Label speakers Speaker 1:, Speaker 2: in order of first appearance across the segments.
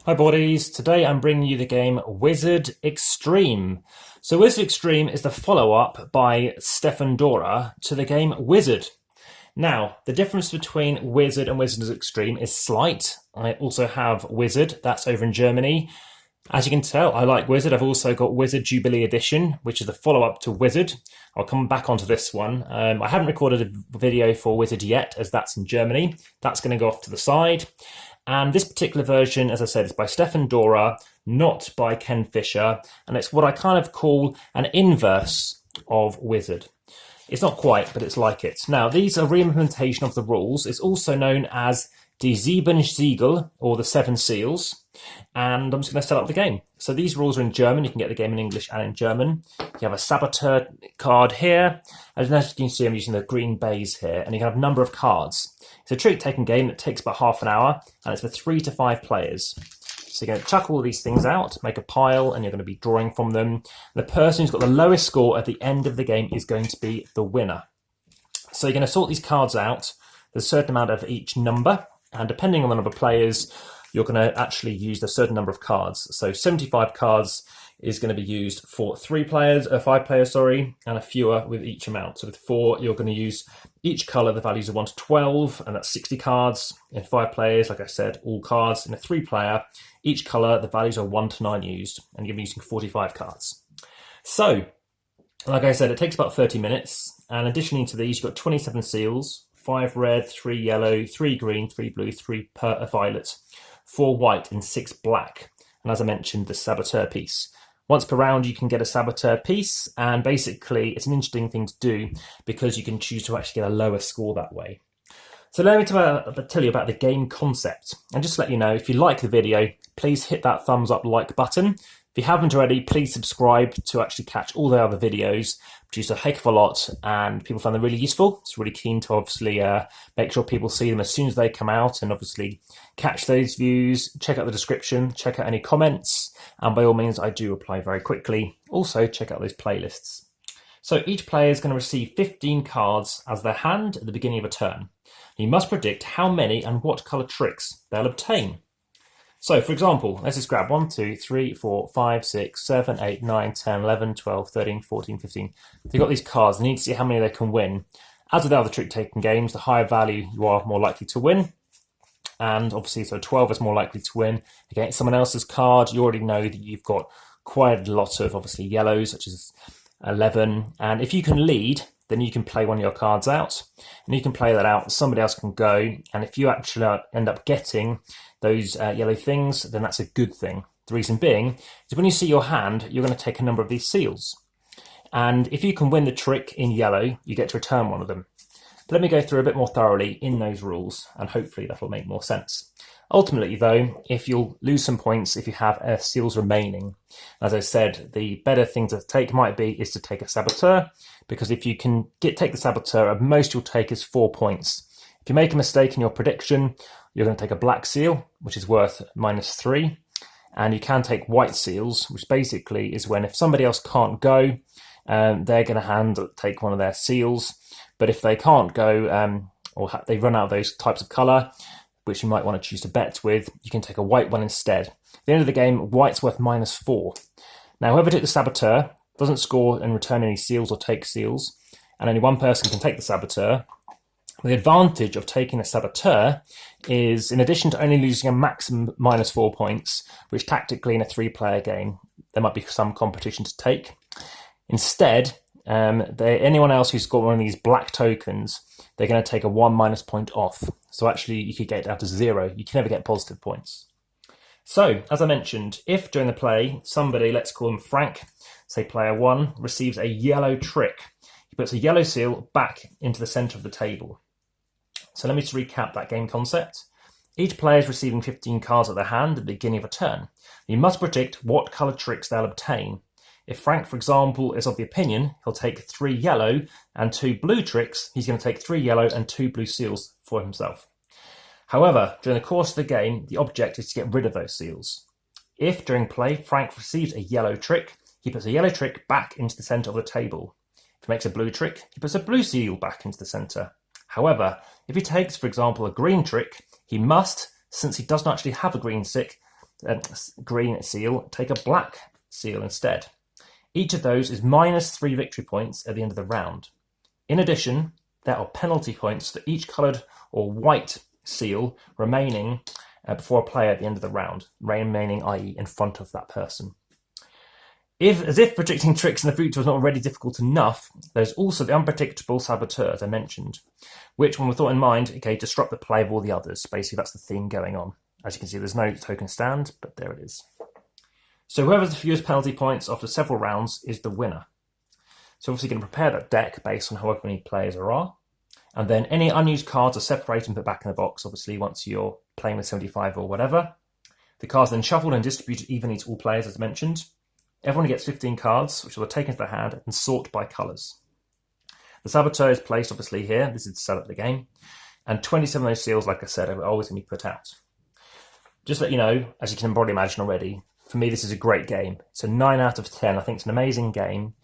Speaker 1: Hi buddies, today I'm bringing you the game Wizard Extreme. So Wizard Extreme is the follow-up by Stefan Dora to the game Wizard. Now, the difference between Wizard and Wizard Extreme is slight. I also have Wizard, that's over in Germany. As you can tell, I like Wizard. I've also got Wizard Jubilee Edition, which is the follow-up to Wizard. I'll come back onto this one. I haven't recorded a video for Wizard yet, as that's in Germany. That's going to go off to the side. And this particular version, as I said, is by Stefan Dora, not by Ken Fisher. And it's what I kind of call an inverse of Wizard. It's not quite, but it's like it. Now, these are re-implementation of the rules. It's also known as Die Sieben Siegel, or the Seven Seals. And I'm just going to set up the game. So these rules are in German. You can get the game in English and in German. You have a Saboteur card here. As you can see, I'm using the green baize here. And you have a number of cards. It's a trick-taking game that takes about half an hour. And it's for 3 to 5 players. So you're going to chuck all these things out, make a pile, and you're going to be drawing from them. The person who's got the lowest score at the end of the game is going to be the winner. So you're going to sort these cards out. There's a certain amount of each number. And depending on the number of players, you're going to actually use a certain number of cards. So 75 cards is going to be used for 5 players, and a fewer with each amount. So with 4, you're going to use each colour, the values of 1 to 12, and that's 60 cards. In 5 players, like I said, all cards. In a 3-player, each colour, the values are 1 to 9 used, and you're using 45 cards. So, like I said, it takes about 30 minutes, and additionally to these, you've got 27 seals, 5 red, 3 yellow, 3 green, 3 blue, 3 violet, 4 white, and 6 black. And as I mentioned, the Saboteur piece. Once per round, you can get a Saboteur piece, and basically it's an interesting thing to do because you can choose to actually get a lower score that way. So let me tell you about the game concept. And just to let you know, if you like the video, please hit that thumbs up like button. If you haven't already, please subscribe to actually catch all the other videos. Produce a heck of a lot, and people find them really useful. It's really keen to obviously make sure people see them as soon as they come out, and obviously catch those views. Check out the description, check out any comments, and by all means, I do reply very quickly. Also, check out those playlists. So each player is going to receive 15 cards as their hand at the beginning of a turn. You must predict how many and what colour tricks they'll obtain. So, for example, let's just grab 1, 2, 3, 4, 5, 6, 7, 8, 9, 10, 11, 12, 13, 14, 15. They've got these cards. They need to see how many they can win. As with other trick-taking games, the higher value you are, more likely to win. And obviously, so 12 is more likely to win. Against someone else's card, you already know that you've got quite a lot of, obviously, yellows, such as 11. And if you can lead, then you can play one of your cards out. And you can play that out, somebody else can go. And if you actually end up getting those yellow things, then that's a good thing. The reason being is when you see your hand, you're going to take a number of these seals. And if you can win the trick in yellow, you get to return one of them. But let me go through a bit more thoroughly in those rules, and hopefully that'll make more sense. Ultimately, though, if you'll lose some points if you have seals remaining. As I said, the better thing to take is to take a Saboteur, because if you can take the Saboteur, at most you'll take is 4 points. If you make a mistake in your prediction, you're going to take a black seal, which is worth -3. And you can take white seals, which basically is when if somebody else can't go, they're going to take one of their seals. But if they can't go, or they run out of those types of colour, which you might want to choose to bet with, you can take a white one instead. At the end of the game, white's worth -4. Now, whoever took the Saboteur doesn't score and return any seals or take seals, and only one person can take the Saboteur. The advantage of taking a Saboteur is, in addition to only losing a maximum -4 points, which tactically in a 3-player game, there might be some competition to take. Instead, anyone else who's got one of these black tokens, they're going to take a 1 minus point off. So actually, you could get down to 0. You can never get positive points. So, as I mentioned, if during the play, somebody, let's call them Frank, say player 1, receives a yellow trick, he puts a yellow seal back into the centre of the table. So let me just recap that game concept. Each player is receiving 15 cards at their hand at the beginning of a turn. You must predict what colour tricks they'll obtain. If Frank, for example, is of the opinion he'll take 3 yellow and 2 blue tricks, he's going to take 3 yellow and 2 blue seals for himself. However, during the course of the game, the object is to get rid of those seals. If, during play, Frank receives a yellow trick, he puts a yellow trick back into the centre of the table. If he makes a blue trick, he puts a blue seal back into the centre. However, if he takes, for example, a green trick, he must, since he doesn't actually have a green stick, green seal take a black seal instead. Each of those is -3 victory points at the end of the round. In addition, there are penalty points for each coloured or white seal remaining before a player at the end of the round, remaining, i.e. in front of that person. As if predicting tricks in the future was not already difficult enough, there's also the unpredictable saboteur, as I mentioned, which, when we thought in mind, okay, disrupt the play of all the others. Basically, that's the theme going on. As you can see, there's no token stand, but there it is. So whoever has the fewest penalty points after several rounds is the winner. So obviously going to prepare that deck based on however many players there are. And then any unused cards are separated and put back in the box, obviously, once you're playing with 75 or whatever. The cards are then shuffled and distributed evenly to all players, as mentioned. Everyone gets 15 cards, which are taken to their hand and sort by colours. The saboteur is placed, obviously, here. This is to set up the game. And 27 of those seals, like I said, are always going to be put out. Just to let you know, as you can probably imagine already, for me, this is a great game. It's a 9 out of 10. I think it's an amazing game.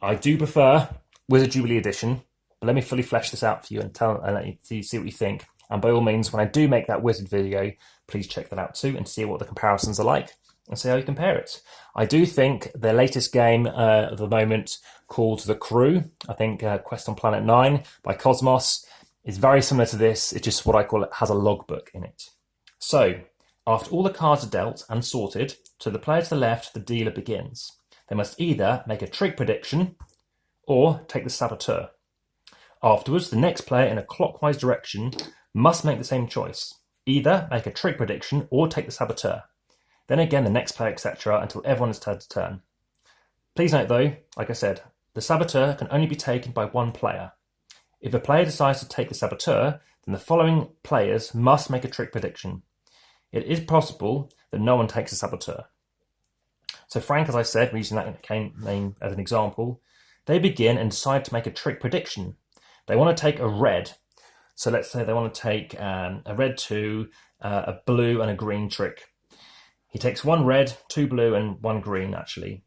Speaker 1: I do prefer Wizard Jubilee Edition, but let me fully flesh this out for you and let you see what you think. And by all means, when I do make that Wizard video, please check that out too and see what the comparisons are like and see how you compare it. I do think their latest game at the moment, called The Crew, I think Quest on Planet 9 by Cosmos, is very similar to this. It's just what I call it has a logbook in it. So, after all the cards are dealt and sorted, to the player to the left, the dealer begins. They must either make a trick prediction or take the saboteur. Afterwards, the next player in a clockwise direction must make the same choice. Either make a trick prediction or take the saboteur. Then again, the next player, etc., until everyone has had a turn. Please note though, like I said, the saboteur can only be taken by one player. If a player decides to take the saboteur, then the following players must make a trick prediction. It is possible that no one takes a saboteur. So Frank, as I said, we're using that name as an example, they begin and decide to make a trick prediction. They want to take a red. So let's say they want to take a red 2, a blue and a green trick. He takes 1 red, 2 blue and 1 green, actually,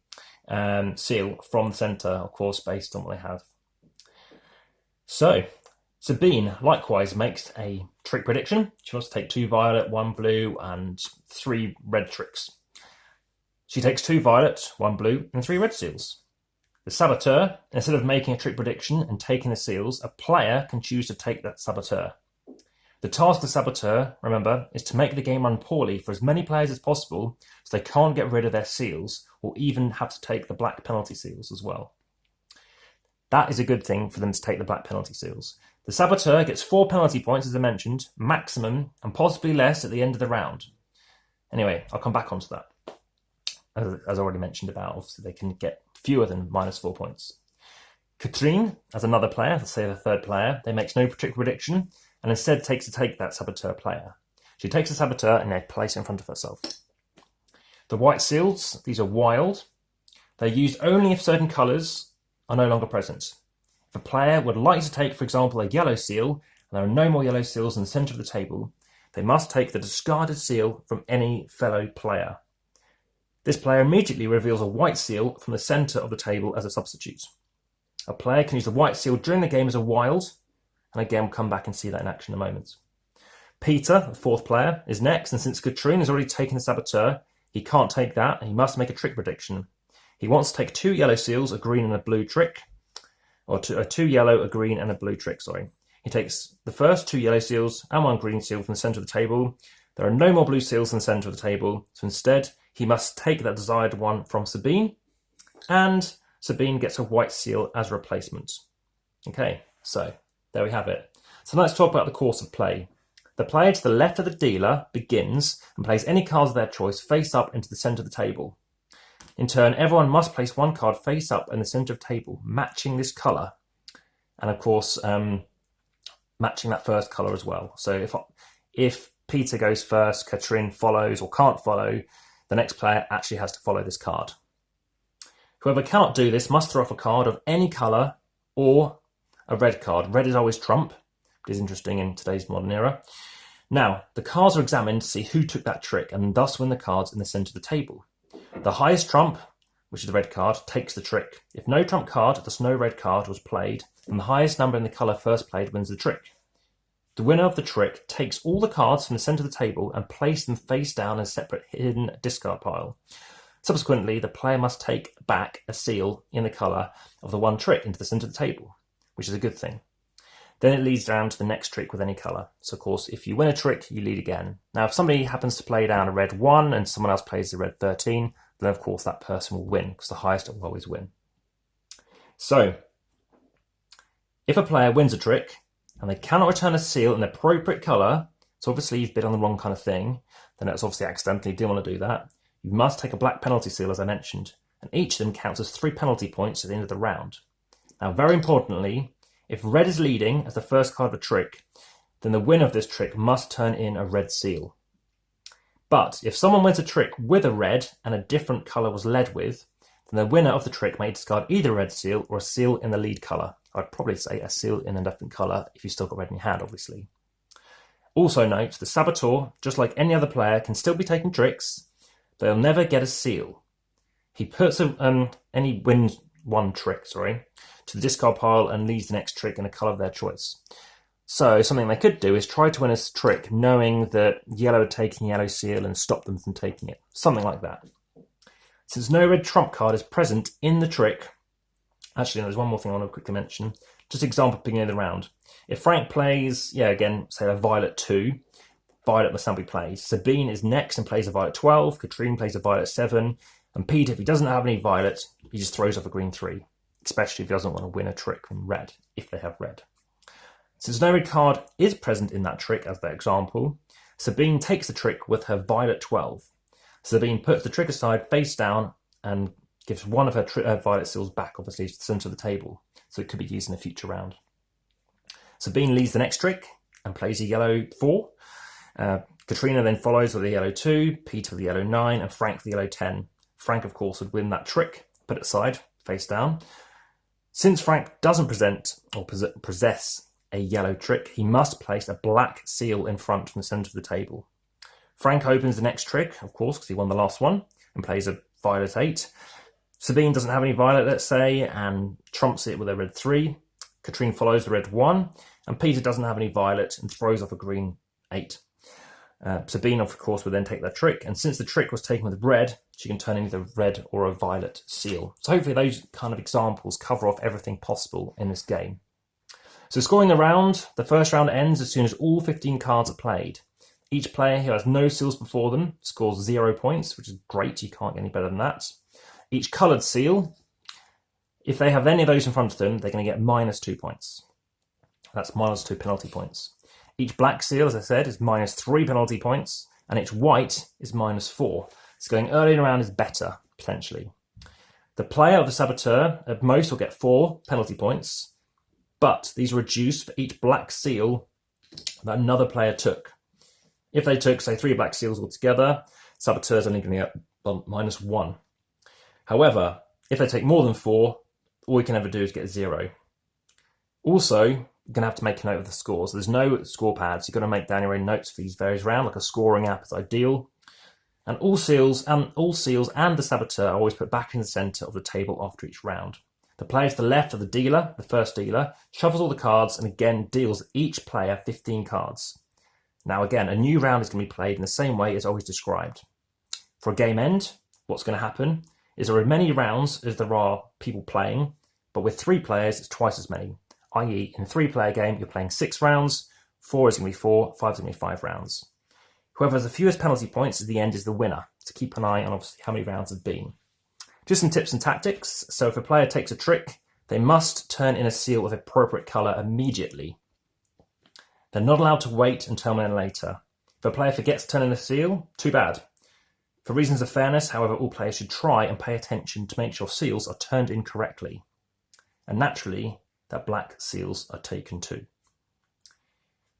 Speaker 1: seal from the centre, of course, based on what they have. So Sabine likewise makes a trick prediction. She wants to take 2 violet, 1 blue and 3 red tricks. She takes 2 violet, 1 blue and 3 red seals. The saboteur, instead of making a trick prediction and taking the seals, a player can choose to take that saboteur. The task of the saboteur, remember, is to make the game run poorly for as many players as possible so they can't get rid of their seals or even have to take the black penalty seals as well. That is a good thing for them to take the black penalty seals. The saboteur gets 4 penalty points, as I mentioned, maximum, and possibly less at the end of the round. Anyway, I'll come back onto that. As I already mentioned about, obviously they can get fewer than -4 points. Katrine, as another player, let's say the third player, they makes no trick prediction and instead takes to take that saboteur player. She takes the saboteur and they place it in front of herself. The white seals, these are wild. They're used only if certain colours are no longer present. If a player would like to take, for example, a yellow seal, and there are no more yellow seals in the centre of the table, they must take the discarded seal from any fellow player. This player immediately reveals a white seal from the centre of the table as a substitute. A player can use the white seal during the game as a wild, and again we'll come back and see that in action in a moment. Peter, the fourth player, is next, and since Katrine has already taken the saboteur, he can't take that, and he must make a trick prediction. He wants to take 2 yellow seals, a green and a blue trick, or 2 yellow, a green and a blue trick, sorry. He takes the first 2 yellow seals and 1 green seal from the centre of the table. There are no more blue seals in the centre of the table, so instead he must take that desired one from Sabine, and Sabine gets a white seal as a replacement. Okay, so there we have it. So let's talk about the course of play. The player to the left of the dealer begins and plays any cards of their choice face up into the centre of the table. In turn, everyone must place 1 card face up in the centre of the table, matching this colour, and of course matching that first colour as well. So if Peter goes first, Katrine follows or can't follow, the next player actually has to follow this card. Whoever cannot do this must throw off a card of any colour or a red card. Red is always trump, which is interesting in today's modern era. Now, the cards are examined to see who took that trick and thus win the cards in the centre of the table. The highest trump, which is the red card, takes the trick. If no trump card, thus no red card, was played, then the highest number in the colour first played wins the trick. The winner of the trick takes all the cards from the centre of the table and place them face down in a separate hidden discard pile. Subsequently, the player must take back a seal in the colour of the one trick into the centre of the table, which is a good thing. Then it leads down to the next trick with any colour. So of course, if you win a trick, you lead again. Now, if somebody happens to play down a red 1 and someone else plays a red 13, then of course that person will win, because the highest will always win. So, if a player wins a trick and they cannot return a seal in the appropriate colour, so obviously you've bid on the wrong kind of thing, then that's obviously accidentally, you didn't want to do that. You must take a black penalty seal, as I mentioned, and each of them counts as 3 penalty points at the end of the round. Now, very importantly, if red is leading as the first card of a trick, then the winner of this trick must turn in a red seal. But if someone wins a trick with a red and a different colour was led with, then the winner of the trick may discard either a red seal or a seal in the lead colour. I'd probably say a seal in a different colour if you've still got red in your hand, obviously. Also note, the saboteur, just like any other player, can still be taking tricks, but he'll never get a seal. He puts any wins one trick, to the discard pile and leaves the next trick in a colour of their choice. So something they could do is try to win a trick knowing that yellow are taking yellow seal and stop them from taking it. Something like that. Since no red trump card is present in the trick, actually there's one more thing I want to quickly mention. Just example beginning of the round. If Frank plays, again, say a violet 2, violet must now be played. Sabine is next and plays a violet 12, Katrine plays a violet 7, and Pete, if he doesn't have any violet, he just throws off a green 3, especially if he doesn't want to win a trick from red, if they have red. Since no red card is present in that trick, as their example, Sabine takes the trick with her violet 12. Sabine puts the trick aside face down and gives one of her violet seals back, obviously, to the centre of the table, so it could be used in a future round. Sabine leads the next trick and plays a yellow 4. Katrina then follows with a yellow 2, Peter with a yellow 9, and Frank with a yellow 10. Frank, of course, would win that trick, put it aside, face down. Since Frank doesn't present or possess a yellow trick, he must place a black seal in front from the centre of the table. Frank opens the next trick, of course, because he won the last one, and plays a violet 8. Sabine doesn't have any violet, let's say, and trumps it with a red 3. Katrine follows the red 1, and Peter doesn't have any violet and throws off a green 8. Sabine, of course, would then take that trick, and since the trick was taken with red, she can turn in either red or a violet seal. So hopefully those kind of examples cover off everything possible in this game. So scoring the round, the first round ends as soon as all 15 cards are played. Each player who has no seals before them scores 0 points, which is great, you can't get any better than that. Each coloured seal, if they have any of those in front of them, they're going to get -2 points. That's -2 penalty points. Each black seal, as I said, is -3 penalty points, and each white is -4. So going early in the round is better, potentially. The player of the saboteur at most will get 4 penalty points, but these are reduced for each black seal that another player took. If they took, say, 3 black seals altogether, saboteur's only going to get -1. However, if they take more than 4, all you can ever do is get 0. Also, you're going to have to make a note of the scores. There's no score pads. You've got to make down your own notes for these various rounds, like a scoring app is ideal. And all seals and the saboteur are always put back in the centre of the table after each round. The player to the left of the dealer, the first dealer, shuffles all the cards and again deals each player 15 cards. Now again, a new round is going to be played in the same way as always described. For a game end, what's going to happen is there are as many rounds as there are people playing, but with 3 players, it's twice as many. I.e., in a 3-player game, you're playing 6 rounds, 4 is going to be 4, 5 is going to be 5 rounds. Whoever has the fewest penalty points at the end is the winner, so keep an eye on obviously how many rounds have been. Just some tips and tactics. So if a player takes a trick, they must turn in a seal of appropriate colour immediately. They're not allowed to wait and turn in later. If a player forgets to turn in a seal, too bad. For reasons of fairness, however, all players should try and pay attention to make sure seals are turned in correctly. And naturally, that black seals are taken too.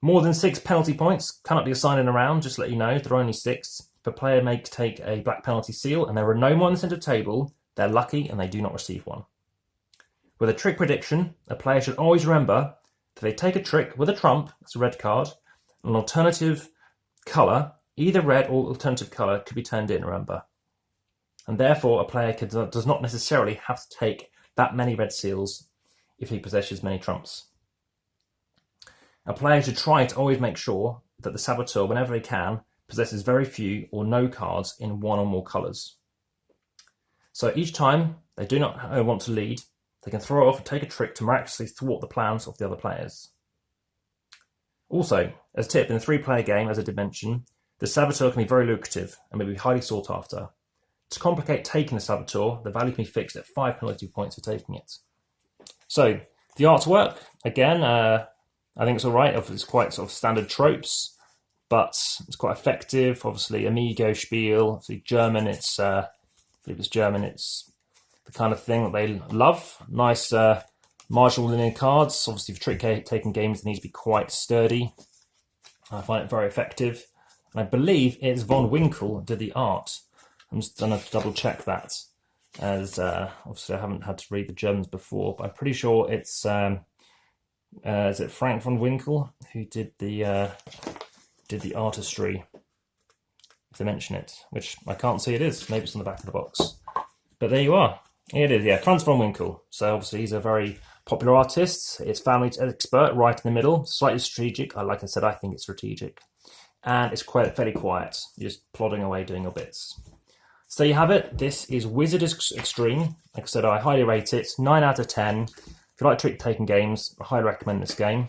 Speaker 1: More than 6 penalty points cannot be assigned in a round, just to let you know, there are only 6. If a player may take a black penalty seal and there are no more in the centre table, they're lucky and they do not receive one. With a trick prediction, a player should always remember that they take a trick with a trump, that's a red card, an alternative colour, either red or alternative colour could be turned in, remember. And therefore a player does not necessarily have to take that many red seals if he possesses many trumps. A player should try to always make sure that the saboteur, whenever they can, possesses very few or no cards in one or more colours. So each time they do not want to lead, they can throw it off and take a trick to miraculously thwart the plans of the other players. Also, as a tip, in a 3-player game, as I did mention, the saboteur can be very lucrative and may be highly sought after. To complicate taking the saboteur, the value can be fixed at 5 penalty points for taking it. So, the artwork, again, I think it's alright. It's quite sort of standard tropes, but it's quite effective. Obviously, Amigo, Spiel, obviously German, it's the kind of thing that they love. Nice marginal linear cards. Obviously, for trick-taking games, they need to be quite sturdy. I find it very effective. And I believe it's Von Winkle did the art. I'm just going to double check that, as obviously I haven't had to read the Germans before, but I'm pretty sure it's is it Frank von Winkle who did the artistry, if they mention it, which I can't see it is. Maybe it's on the back of the box. But there you are. It is, yeah, Franz von Winkle. So obviously he's a very popular artist. It's family expert, right in the middle, slightly strategic. Like I said, I think it's strategic. And it's quite fairly quiet. You're just plodding away doing your bits. So there you have it. This is Wizard Extreme. Like I said, I highly rate it. 9 out of 10. If you like trick-taking games, I highly recommend this game.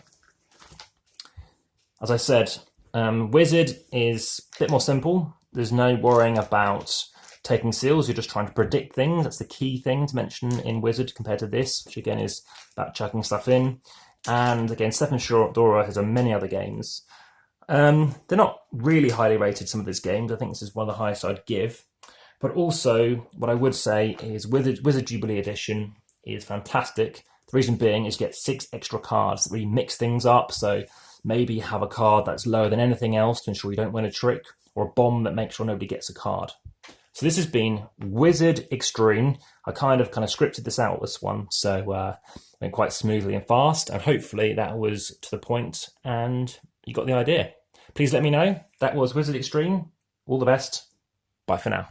Speaker 1: As I said, Wizard is a bit more simple. There's no worrying about taking seals. You're just trying to predict things. That's the key thing to mention in Wizard compared to this, which again is about chucking stuff in. And again, Stefan Dora has many other games. They're not really highly rated, some of his games. I think this is one of the highest I'd give. But also, what I would say is Wizard Jubilee Edition is fantastic. The reason being is you get 6 extra cards that really mix things up. So maybe have a card that's lower than anything else to ensure you don't win a trick, or a bomb that makes sure nobody gets a card. So this has been Wizard Extreme. I kind of scripted this out, this one, so went quite smoothly and fast, and hopefully that was to the point and you got the idea. Please let me know. That was Wizard Extreme. All the best. Bye for now.